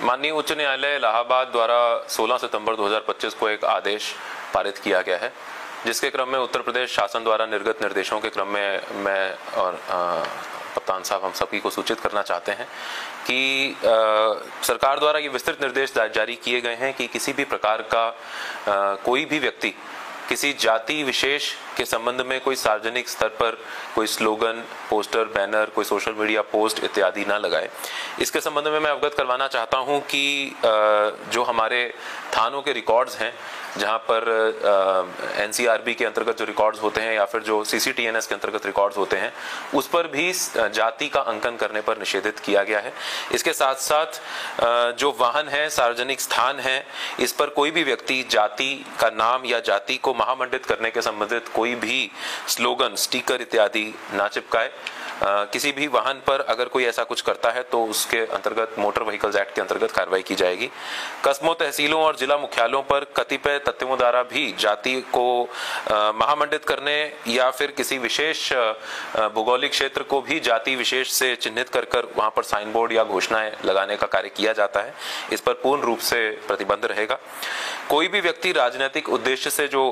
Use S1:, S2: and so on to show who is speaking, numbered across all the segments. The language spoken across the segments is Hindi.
S1: माननीय उच्च न्यायालय इलाहाबाद द्वारा 16 सितंबर 2025 को एक आदेश पारित किया गया है, जिसके क्रम में उत्तर प्रदेश शासन द्वारा निर्गत निर्देशों के क्रम में मैं और कप्तान साहब हम सभी को सूचित करना चाहते हैं कि सरकार द्वारा ये विस्तृत निर्देश जारी किए गए हैं कि किसी भी प्रकार का कोई भी व्यक्ति किसी जाति विशेष के संबंध में कोई सार्वजनिक स्तर पर कोई स्लोगन, पोस्टर, बैनर, कोई सोशल मीडिया पोस्ट इत्यादि ना लगाए। इसके संबंध में मैं अवगत करवाना चाहता हूं कि जो हमारे थानों के रिकॉर्ड्स हैं, जहां पर एनसीआरबी के अंतर्गत जो रिकॉर्ड्स होते हैं या फिर जो सीसीटीएनएस के अंतर्गत रिकॉर्ड्स होते हैं, उस पर भी जाति का अंकन करने पर निषेधित किया गया है। इसके साथ साथ जो वाहन है, सार्वजनिक स्थान है, इस पर कोई भी व्यक्ति जाति का नाम या जाति को महामंडित करने के संबंधित कोई भी स्लोगन, स्टिकर इत्यादि ना चिपकाए। किसी भी वाहन पर अगर कोई ऐसा कुछ करता है तो उसके अंतर्गत मोटर व्हीकल्स एक्ट के अंतर्गत कार्रवाई की जाएगी। कस्बों, तहसीलों और जिला मुख्यालयों पर कतिपय तथ्यों द्वारा भी जाति को महामंडित करने या फिर किसी विशेष भौगोलिक क्षेत्र को भी जाति विशेष से चिन्हित कर वहां पर साइन बोर्ड या घोषणाएं लगाने का कार्य किया जाता है। इस पर पूर्ण रूप से प्रतिबंध रहेगा। कोई भी व्यक्ति राजनीतिक उद्देश्य से जो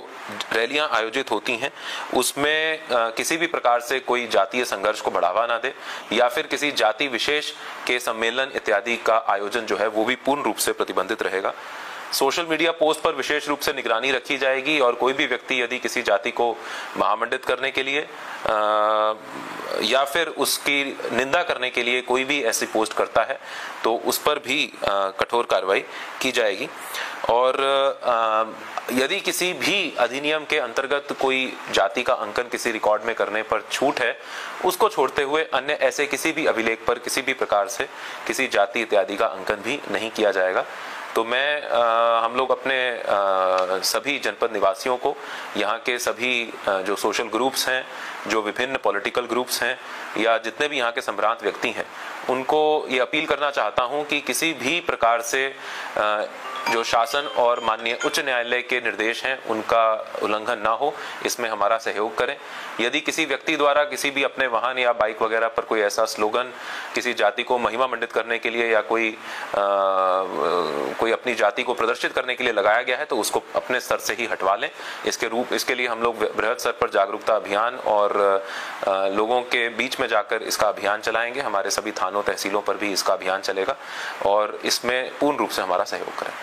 S1: रैलियां आयोजित होती हैं, उसमें किसी भी प्रकार से कोई जातीय संघर्ष को बढ़ावा ना दे या फिर किसी जाति विशेष के सम्मेलन इत्यादि का आयोजन जो है वो भी पूर्ण रूप से प्रतिबंधित रहेगा। सोशल मीडिया पोस्ट पर विशेष रूप से निगरानी रखी जाएगी और कोई भी व्यक्ति यदि किसी जाति को महामंडित करने के लिए या फिर उसकी निंदा करने के लिए कोई भी ऐसी पोस्ट करता है तो उस पर भी कठोर कार्रवाई की जाएगी। और यदि किसी भी अधिनियम के अंतर्गत कोई जाति का अंकन किसी रिकॉर्ड में करने पर छूट है, उसको छोड़ते हुए अन्य ऐसे किसी भी अभिलेख पर किसी भी प्रकार से किसी जाति इत्यादि का अंकन भी नहीं किया जाएगा। तो मैं हम लोग अपने सभी जनपद निवासियों को, यहाँ के सभी जो सोशल ग्रुप्स हैं, जो विभिन्न पॉलिटिकल ग्रुप्स हैं या जितने भी यहाँ के संभ्रांत व्यक्ति हैं, उनको ये अपील करना चाहता हूँ कि किसी भी प्रकार से जो शासन और माननीय उच्च न्यायालय के निर्देश हैं उनका उल्लंघन ना हो, इसमें हमारा सहयोग करें। यदि किसी व्यक्ति द्वारा किसी भी अपने वाहन या बाइक वगैरह पर कोई ऐसा स्लोगन किसी जाति को महिमा मंडित करने के लिए या कोई अपनी जाति को प्रदर्शित करने के लिए लगाया गया है तो उसको अपने स्तर से ही हटवा लें। इसके लिए हम लोग बृहद स्तर पर जागरूकता अभियान और लोगों के बीच में जाकर इसका अभियान चलाएंगे। हमारे सभी थानों, तहसीलों पर भी इसका अभियान चलेगा और इसमें पूर्ण रूप से हमारा सहयोग करें।